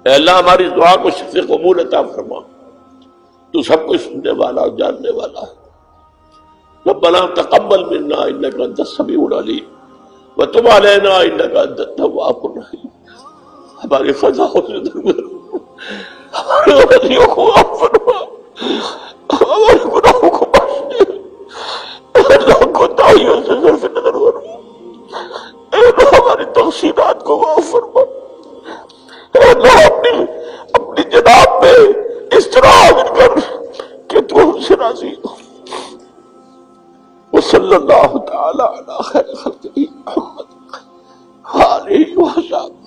ऐ अल्लाह हमारी दुआ को शिफ़े कबूल अता फरमा, तू सब कुछ सुनने वाला और जानने वाला है। रब्बना तक़ब्बल मिन्ना इन्नका अंतस समीउल अलीम व तुब अलैना इन्नका अंतत तव्वाबुर रहीम। हमारी ख़ज़ाओं से दरगुजर, हमारे गलतियों को माफ़ फरमा, हमारे गुनाहों को बख्श दे, अल्लाह कोताहियों से सिर्फ नज़र फरमा, अल्लाह हमारी तक़सीरात को माफ़ फरमा, अल्लाह अपनी जनाब पे इस तरह हाजिर कर कि तू हमसे राजी हो। वसल्लल्लाहु तआला अला खैर खल्क़िही मुहम्मद व आलिहि व सहाबिही।